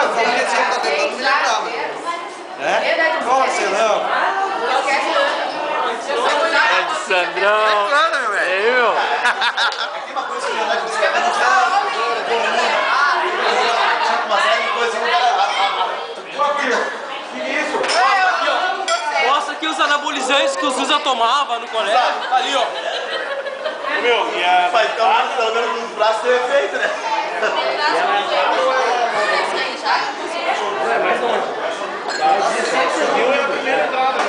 o Fabrício tá tentando me lembrar, mano. É? Qual você não? Sandrão. É claro, meu velho. É, meu. Tem uma coisa que eu não sei. Uma série de coisas. Que isso? Aqui, ó. Mostra aqui os anabolizantes que o Zuza tomava no colégio. Ali, ó. Meu, e a... Faz pelo menos nos braços tem efeito, né? É mais longe. 17 subiu é a primeira entrada, né?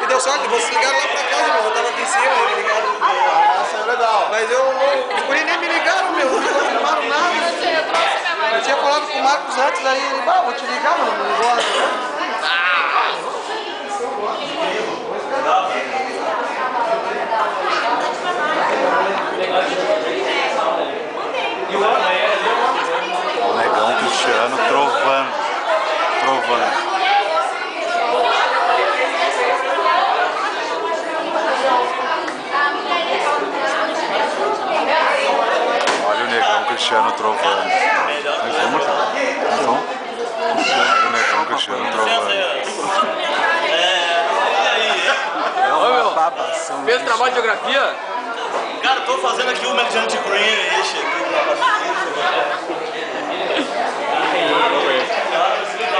E deu sorte, vocês ligaram lá pra casa, meu. Eu tava aqui em cima, eles ligaram. Saiu legal. Mas os guri nem me ligaram, meu. Não confirmaram nada. Eu tinha falado com o Marcos antes, aí ele, vou te ligar, mano. Não ligou, O Negão Cristiano trovando. Olha o Negão Cristiano trovando. Olha o Negão Cristiano trovando. Ô, meu. Fez trabalho de geografia? Cara, tô fazendo aqui o Mediante Green.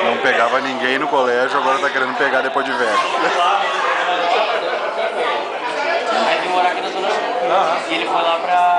Não pegava ninguém no colégio, agora tá querendo pegar depois de velho. Aí ele mora aqui na Zona Sul. E ele foi lá pra